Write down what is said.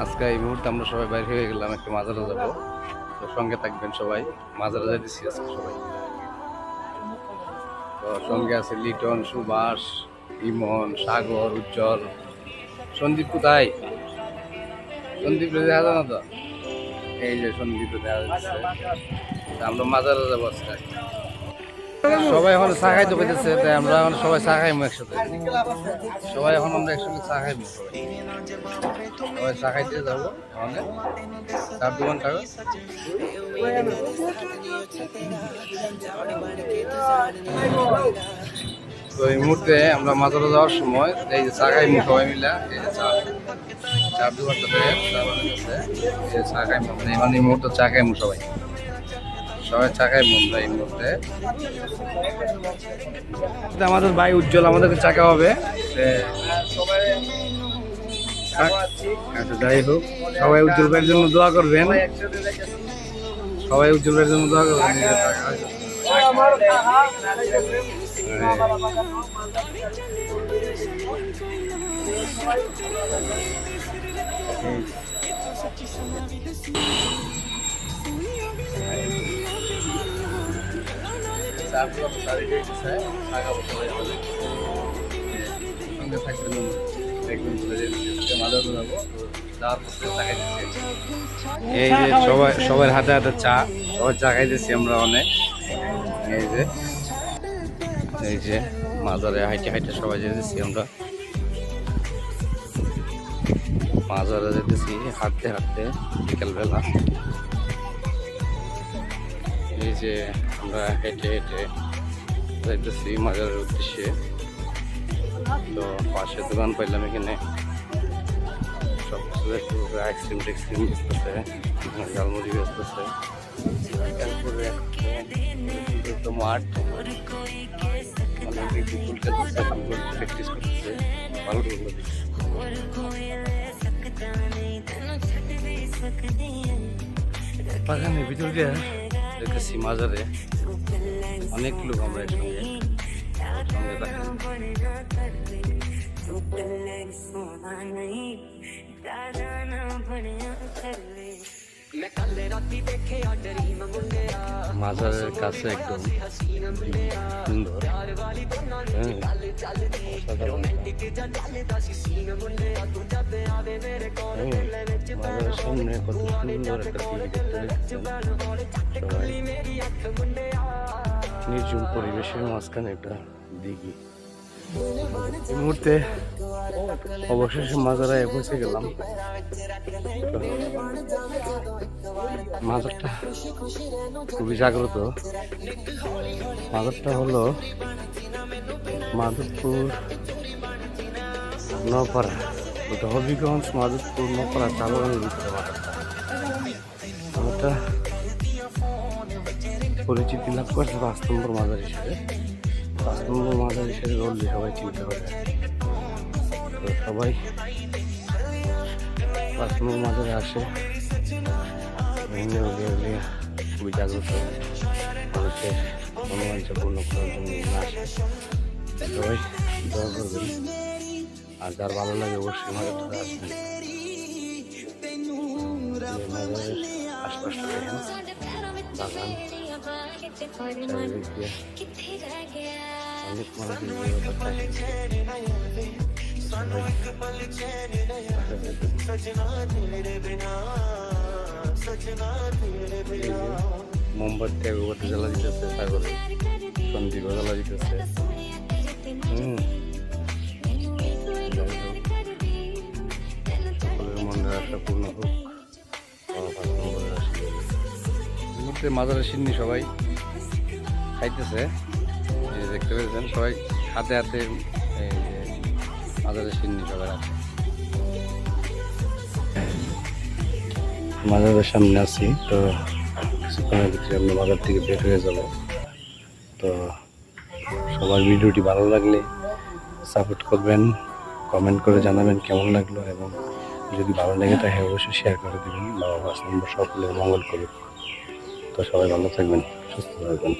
আজকে এই মুহূর্তে আমরা সবাই বাইরে হয়ে গেলাম, একটু মাজারে যাবো। তো সঙ্গে থাকবেন সবাই, মাজারে যাইতেছি আজকে সবাই। তো সঙ্গে আছে লিটন, সুভাষ, ইমন, সাগর, উজ্জ্বল। সন্দীপ কোথায়? সন্দীপ দেখা যায় না তো, এই যে সন্দীপ দেখা যাচ্ছে। আমরা মাজারে যাবো আজকে। সবাই এখন চা খাইতে পেতেছে, তাই আমরা এখন সবাই চা খাইমু একসাথে। সবাই এখন আমরা একসাথে চা খাইমু, সবাই চা খাইতে যাবো। মানে 4 ঘন্টা তো এই মুহূর্তে আমরা মাজারে যাওয়ার সময় এই যে চা খাইমু সবাই মিলা, এই যে চা 4 ঘন্টা চা খাইমু, মানে এই মুহূর্তে চা খাইমু সবাই চা খাইমু আমরা এই মুহূর্তে। আমাদের ভাই উজ্জ্বল আমাদেরকে চা খাওয়াবে। আচ্ছা, যাই হোক, সবাই উজ্জ্বল ভাইয়ের জন্য দোয়া করবেন, সবাই উজ্জ্বল ভাইয়ের জন্য দোয়া করবেন। এই যে সবার হাতে হাতে চা, সবাই চা খাইতেছি আমরা অনেক। এই যে মাজারে হাইটে হাইটে সবাই যেতেছি আমরা, মাজারে যেতেছি হাঁটতে হাঁটতে বিকেলবেলা। এই যে আমরা হেঁটে হেঁটে যাইতেছি মাজারের উদ্দেশ্যে। তো পাশে দোকান পাইলাম, এখানে সব কিছু আইসক্রিম টেক্সক্রিম বেচতেছে, ঝালমুড়ি বেচতেছে। তারপরে মাঠ, অনেক ফুটবল খেলতেছে, ফুটবল প্র্যাকটিস করতেছে, ভালো ফুটবল। বাগানের ভিতর দিয়ে দেখতেছি মাজারে অনেক লোক, আমরা একসঙ্গে মাজারের কাছে একদম সুন্দর। মাজারের সামনে কত সুন্দর একটা সবাই নির্জুম পরিবেশের মাঝখানে একটা দিঘি। এই মুহূর্তে অবশেষে মাজারায় পৌঁছে গেলাম। মাজারটা খুবই জাগ্রত। মাজারটা হলো মাধবপুর নপাড়া, ওটা হবিগঞ্জ মাধবপুর নপাড়া চালগানের ভিতরে মাজারটা পরিচিতি লাভ করছে 5 নম্বর মাজার হিসেবে। 5 নম্বর মাজার হিসেবে বললে সবাই চিনতে পারে। তো সবাই 5 নম্বর মাজারে আসে, খুবই জাগ্রত, মানুষের মনোবাঞ্ছা পূর্ণ করার জন্য আসে। সবাই দোয়া করবেন, আর যার ভালো লাগে অবশ্যই মাজারটা আসবেন। মাজারের আশপাশটা দেখেন, বাগান, চারিদিক দিয়ে অনেক মানুষের মোমবাতি আগরবাতি জ্বালা দিতেছে, সাগরে সন্দীপ জ্বালা দিতেছে। সকলের মনের আশা পূর্ণ হোক। মাজারের সিন্নি সবাই খাইতেছে, দেখতে পেয়েছেন সবাই হাতে হাতে মাজারের সিন্নি সবাই আছে। মাজারের সামনে আছি, তো কিছুক্ষণের ভিতরে আমরা মাজার থেকে বের হয়ে যাব। তো সবার ভিডিওটি ভালো লাগলে সাপোর্ট করবেন, কমেন্ট করে জানাবেন কেমন লাগলো, এবং যদি ভালো লাগে তাহলে অবশ্যই শেয়ার করে দেবেন। বাবা 5 নম্বর সকলের মঙ্গল করুক। তো সবাই ভালো থাকবেন, সুস্থ থাকবেন।